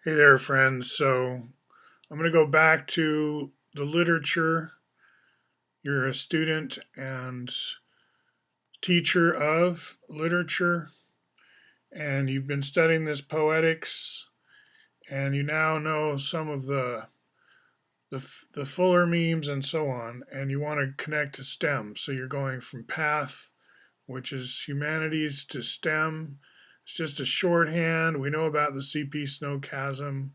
Hey there, friends. So I'm going to go back to the literature. You're a student and teacher of literature, and you've been studying this poetics, and you now know some of the fuller memes and so on, and you want to connect to STEM. So you're going from path, which is humanities, to STEM. It's just a shorthand. We know about the CP snow chasm.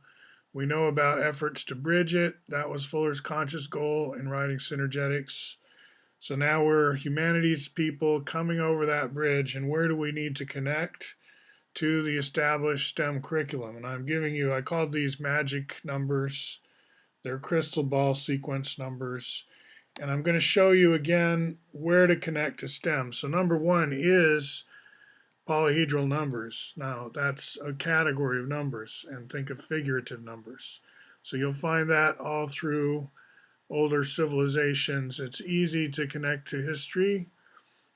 We know about efforts to bridge it. That was Fuller's conscious goal in writing Synergetics. So now we're humanities people coming over that bridge, and where do we need to connect? To the established STEM curriculum. And I'm giving you, I call these magic numbers. They're crystal ball sequence numbers. And I'm going to show you again where to connect to STEM. So number one is polyhedral numbers. Now, that's a category of numbers, and think of figurative numbers. So you'll find that all through older civilizations. It's easy to connect to history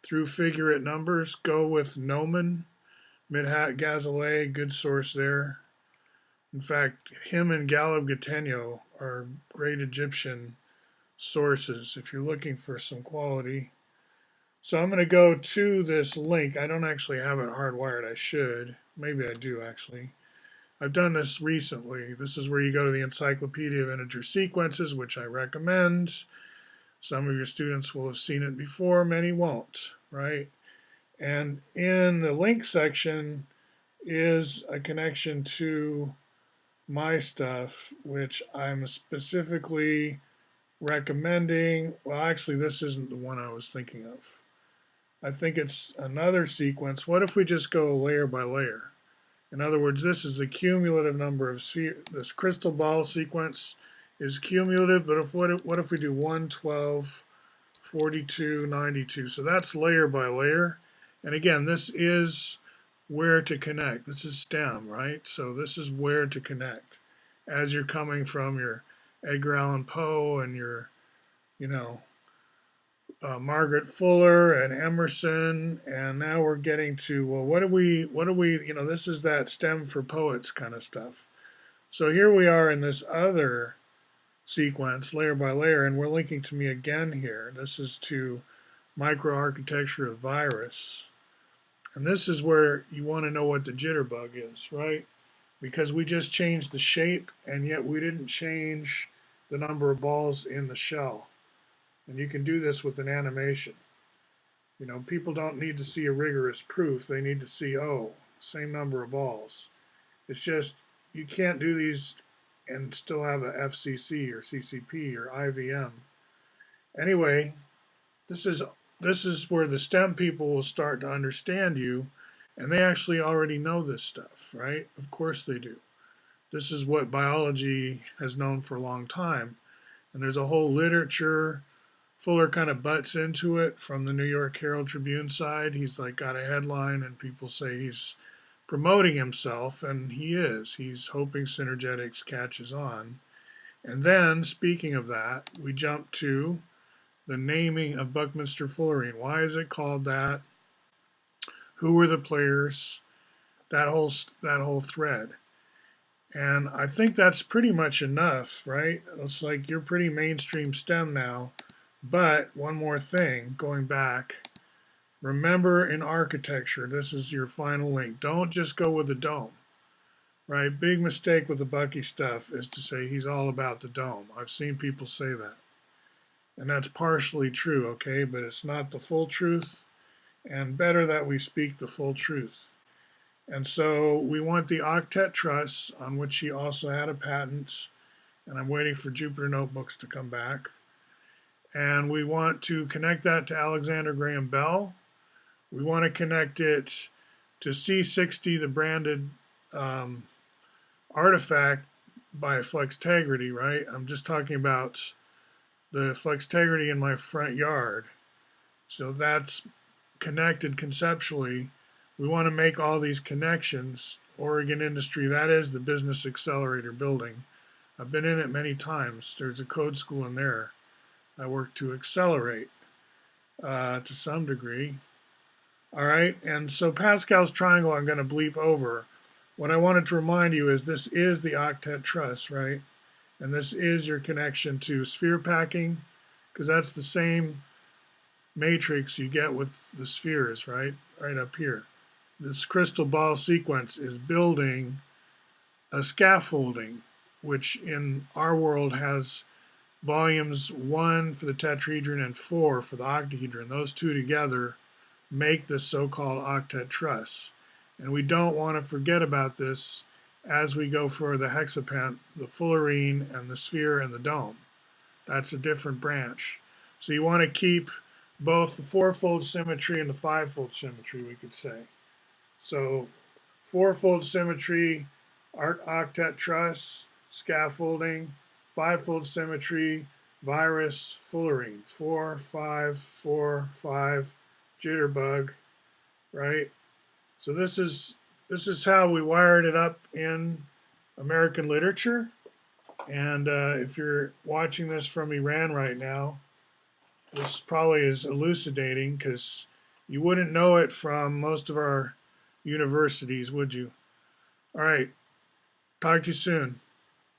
through figurate numbers. Go with Nomen, Midhat Ghazaleh, good source there. In fact, him and Galib Gatenyo are great Egyptian sources if you're looking for some quality. So I'm going to go to this link. I don't actually have it hardwired. I should. Maybe I do actually. I've done this recently. This is where you go to the Encyclopedia of Integer Sequences, which I recommend. Some of your students will have seen it before, many won't, right? And in the link section is a connection to my stuff, which I'm specifically recommending. Well, actually, this isn't the one I was thinking of. I think it's another sequence. What if we just go layer by layer? In other words, this is the cumulative number of this crystal ball sequence is cumulative, but what if we do 1, 12, 42, 92? So that's layer by layer. And again, this is where to connect. This is STEM, right? So this is where to connect. As you're coming from your Edgar Allan Poe and your, you know, Margaret Fuller and Emerson, and now we're getting to, well, this is that STEM for poets kind of stuff. So here we are in this other sequence, layer by layer, and we're linking to me again here. This is to microarchitecture of virus. And this is where you want to know what the jitterbug is, right? Because we just changed the shape, and yet we didn't change the number of balls in the shell. And you can do this with an animation. You know, people don't need to see a rigorous proof. They need to see, oh, same number of balls. It's just, you can't do these and still have a FCC or CCP or IVM. Anyway, this is this is where the STEM people will start to understand you, and they actually already know this stuff, right? Of course they do. This is what biology has known for a long time, and there's a whole literature. Fuller kind of butts into it from the New York Herald Tribune side. He's like got a headline, and people say he's promoting himself, and he is. He's hoping Synergetics catches on. And then, speaking of that, we jump to the naming of Buckminster Fullerene. Why is it called that? Who were the players? That whole thread. And I think that's pretty much enough, right? It's like you're pretty mainstream STEM now. But one more thing, going back, remember in architecture, this is your final link. Don't just go with the dome, right? Big mistake with the Bucky stuff is to say he's all about the dome. I've seen people say that. And that's partially true, okay? But it's not the full truth. And better that we speak the full truth. And so we want the Octet Truss, on which he also had a patent. And I'm waiting for Jupyter Notebooks to come back. And we want to connect that to Alexander Graham Bell. We want to connect it to C60, the branded artifact by Flextegrity, right? I'm just talking about the Flextegrity in my front yard. So that's connected conceptually. We want to make all these connections. Oregon Industry, that is the Business Accelerator building. I've been in it many times. There's a code school in there. I work to accelerate to some degree. All right, and so Pascal's triangle I'm going to bleep over. What I wanted to remind you is this is the Octet Truss, right? And this is your connection to sphere packing, because that's the same matrix you get with the spheres, right? Right up here. This crystal ball sequence is building a scaffolding, which in our world has volumes 1 for the tetrahedron and 4 for the octahedron. Those two together make the so-called octet truss. And we don't want to forget about this as we go for the hexapent, the fullerene, and the sphere and the dome. That's a different branch. So you want to keep both the fourfold symmetry and the fivefold symmetry, we could say. So fourfold symmetry, octet truss, scaffolding, fivefold symmetry, virus, fullerene. 4, 5, 4, 5, jitterbug, right? So this is how we wired it up in American literature. And if you're watching this from Iran right now, this probably is elucidating, because you wouldn't know it from most of our universities, would you? All right. Talk to you soon.